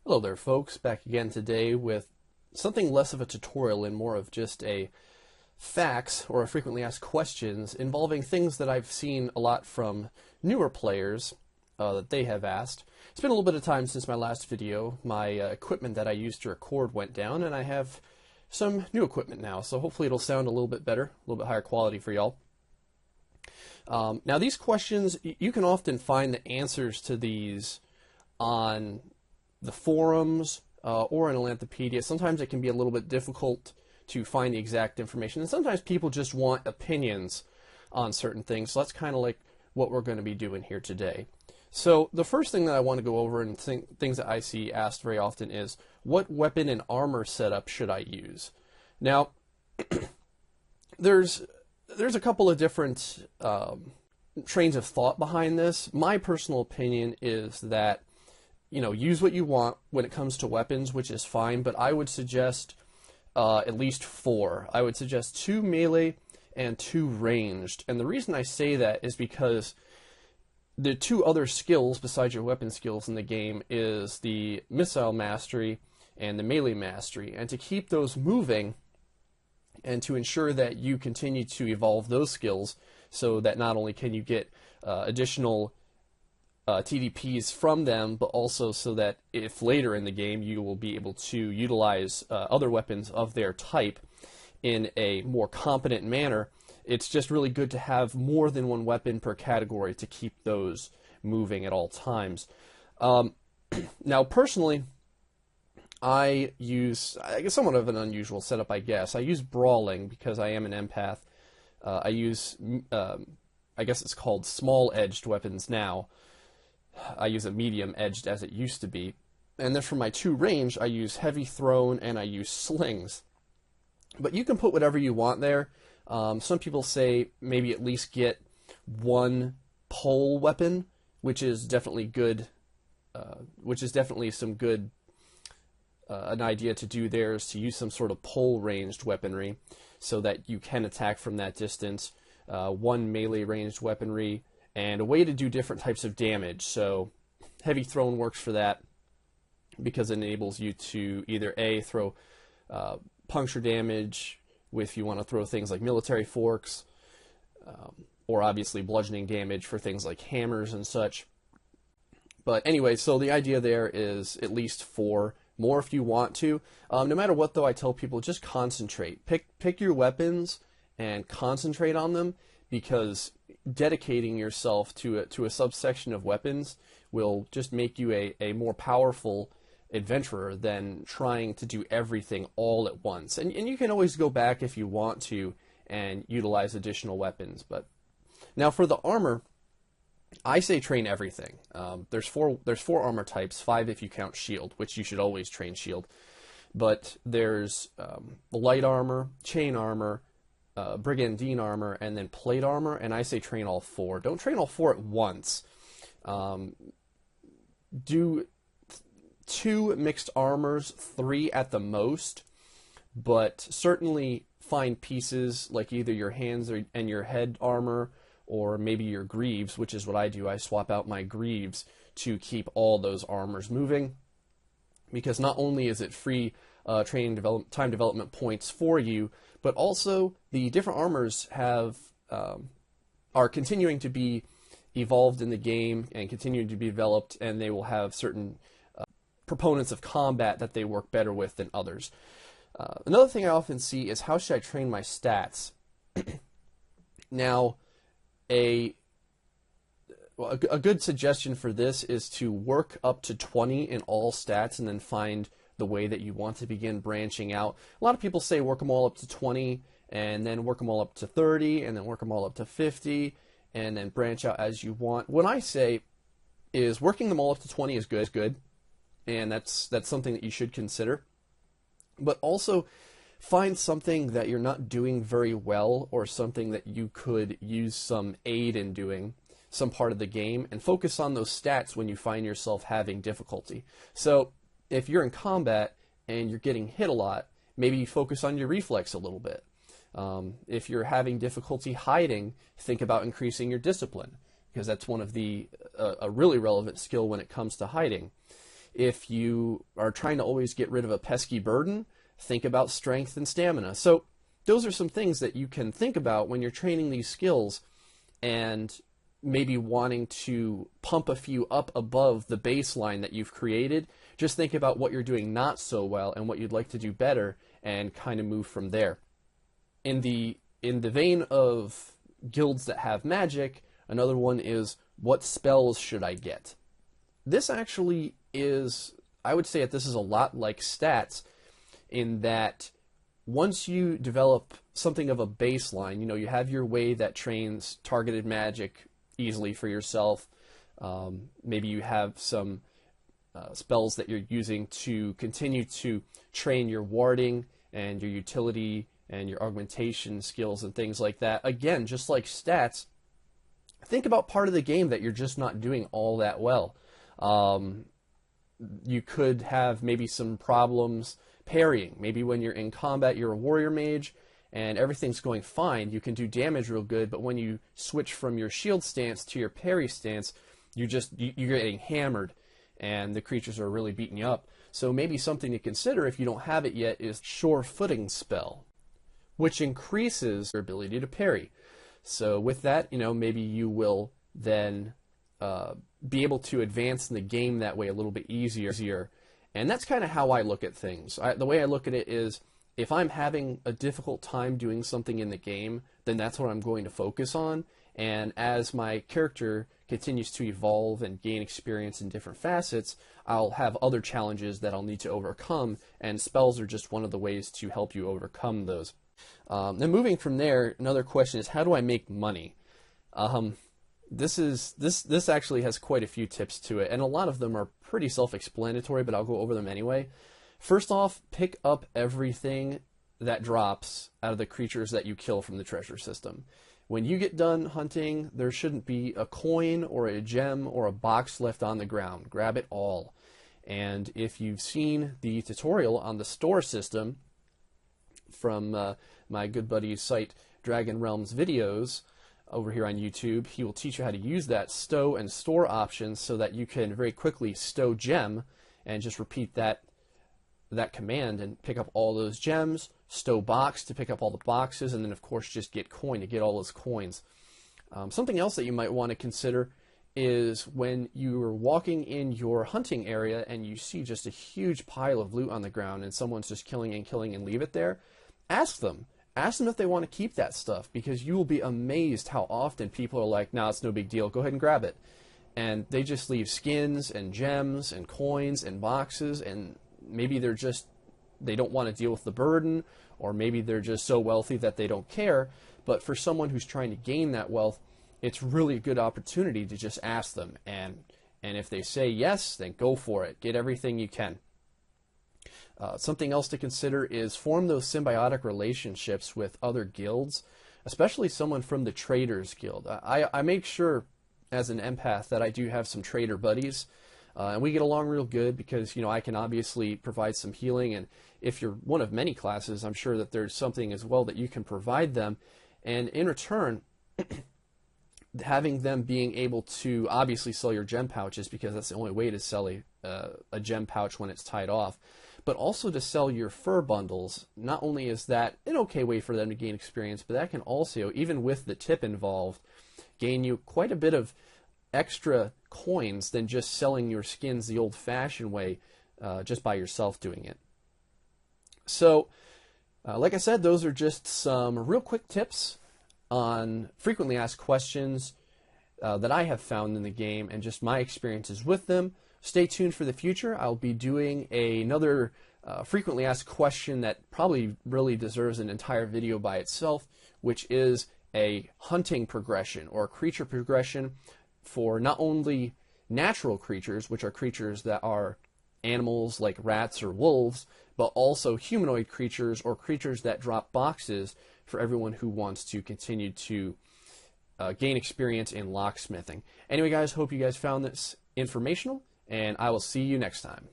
Hello there folks, back again today with something less of a tutorial and more of just a facts or a frequently asked questions involving things that I've seen a lot from newer players that they have asked. It's been a little bit of time since my last video. My equipment that I used to record went down and I have some new equipment now, so hopefully it'll sound a little bit better, a little bit higher quality for y'all. Now these questions, you can often find the answers to these on the forums or in a Lanthropedia. Sometimes it can be a little bit difficult to find the exact information, and sometimes people just want opinions on certain things, so that's kind of like what we're going to be doing here today. So the first thing that I want to go over, and things that I see asked very often, is what weapon and armor setup should I use? Now there's a couple of different trains of thought behind this. My personal opinion is that, you know, use what you want when it comes to weapons, which is fine, but I would suggest at least 4. I would suggest 2 melee and 2 ranged. And the reason I say that is because the 2 other skills besides your weapon skills in the game is the missile mastery and the melee mastery. And to keep those moving and to ensure that you continue to evolve those skills so that not only can you get additional TDPs from them, but also so that if later in the game you will be able to utilize other weapons of their type in a more competent manner, it's just really good to have more than one weapon per category to keep those moving at all times. Now personally, I use, I guess, somewhat of an unusual setup, I guess. I use brawling because I am an empath. I use, I guess it's called small-edged weapons now. I use a medium-edged as it used to be. And then for my 2 range, I use heavy thrown and I use slings. But you can put whatever you want there. Some people say maybe at least get 1 pole weapon, which is definitely good. Which is definitely some good. An idea to do there is to use some sort of pole-ranged weaponry so that you can attack from that distance. 1 melee ranged weaponry, and a way to do different types of damage. So heavy thrown works for that because it enables you to either A, throw puncture damage if you want to throw things like military forks, or obviously bludgeoning damage for things like hammers and such. But anyway, so the idea there is at least 4, more if you want to. No matter what, though, I tell people just concentrate. Pick your weapons and concentrate on them, because dedicating yourself to a subsection of weapons will just make you a more powerful adventurer than trying to do everything all at once. And you can always go back if you want to and utilize additional weapons. But now for the armor, I say train everything. There's four armor types, 5 if you count shield, which you should always train shield. But there's light armor, chain armor, brigandine armor, and then plate armor, and I say train all 4. Don't train all 4 at once. Do 2 mixed armors, 3 at the most, but certainly find pieces like either your hands and your head armor, or maybe your greaves, which is what I do. I swap out my greaves to keep all those armors moving, because not only is it free training time development points for you, but also the different armors are continuing to be evolved in the game and continuing to be developed, and they will have certain proponents of combat that they work better with than others. Another thing I often see is, how should I train my stats? Now, a good suggestion for this is to work up to 20 in all stats and then find the way that you want to begin branching out. A lot of people say work them all up to 20 and then work them all up to 30 and then work them all up to 50 and then branch out as you want. What I say is working them all up to 20 is good, and that's something that you should consider. But also find something that you're not doing very well, or something that you could use some aid in doing, some part of the game, and focus on those stats when you find yourself having difficulty. So if you're in combat and you're getting hit a lot, maybe focus on your reflex a little bit. If you're having difficulty hiding, think about increasing your discipline, because that's one of a really relevant skill when it comes to hiding. If you are trying to always get rid of a pesky burden, think about strength and stamina. So those are some things that you can think about when you're training these skills and maybe wanting to pump a few up above the baseline that you've created. Just think about what you're doing not so well and what you'd like to do better and kind of move from there. In the vein of guilds that have magic, another one is, what spells should I get? This actually is, I would say that this is a lot like stats in that once you develop something of a baseline, you know, you have your way that trains targeted magic easily for yourself. Maybe you have some spells that you're using to continue to train your warding and your utility and your augmentation skills and things like that. Again, just like stats, think about part of the game that you're just not doing all that well. You could have maybe some problems parrying. Maybe when you're in combat, you're a warrior mage and everything's going fine. You can do damage real good, but when you switch from your shield stance to your parry stance, you're getting hammered and the creatures are really beating you up. So maybe something to consider if you don't have it yet is Sure Footing spell, which increases your ability to parry. So with that, you know, maybe you will then be able to advance in the game that way a little bit easier. And that's kind of how I look at things. The way I look at it is, if I'm having a difficult time doing something in the game, then that's what I'm going to focus on. And as my character continues to evolve and gain experience in different facets, I'll have other challenges that I'll need to overcome, and spells are just one of the ways to help you overcome those. Then moving from there, another question is, how do I make money? This actually has quite a few tips to it, and a lot of them are pretty self-explanatory, but I'll go over them anyway. First off, pick up everything that drops out of the creatures that you kill from the treasure system. When you get done hunting, there shouldn't be a coin or a gem or a box left on the ground. Grab it all. And if you've seen the tutorial on the store system from my good buddy's site DragonRealms videos over here on YouTube, he will teach you how to use that stow and store options so that you can very quickly stow gem and just repeat that command and pick up all those gems, stow box to pick up all the boxes, and then of course just get coin to get all those coins. Something else that you might want to consider is when you're walking in your hunting area and you see just a huge pile of loot on the ground and someone's just killing and leave it there, ask them if they want to keep that stuff, because you will be amazed how often people are like, "No, it's no big deal, go ahead and grab it." And they just leave skins and gems and coins and boxes, and maybe they don't want to deal with the burden, or maybe they're just so wealthy that they don't care. But for someone who's trying to gain that wealth, it's really a good opportunity to just ask them, and if they say yes, then go for it. Get everything you can. Something else to consider is form those symbiotic relationships with other guilds, especially someone from the Traders Guild. I make sure as an empath that I do have some trader buddies, and we get along real good because, you know, I can obviously provide some healing, and if you're one of many classes, I'm sure that there's something as well that you can provide them, and in return, having them being able to obviously sell your gem pouches, because that's the only way to sell a gem pouch when it's tied off, but also to sell your fur bundles. Not only is that an okay way for them to gain experience, but that can also, even with the tip involved, gain you quite a bit of extra coins than just selling your skins the old-fashioned way, just by yourself doing it. So, like I said, those are just some real quick tips on frequently asked questions that I have found in the game and just my experiences with them. Stay tuned for the future. I'll be doing another frequently asked question that probably really deserves an entire video by itself, which is a hunting progression or creature progression for not only natural creatures, which are creatures that are animals like rats or wolves, but also humanoid creatures or creatures that drop boxes for everyone who wants to continue to gain experience in locksmithing. Anyway, guys, hope you guys found this informational, and I will see you next time.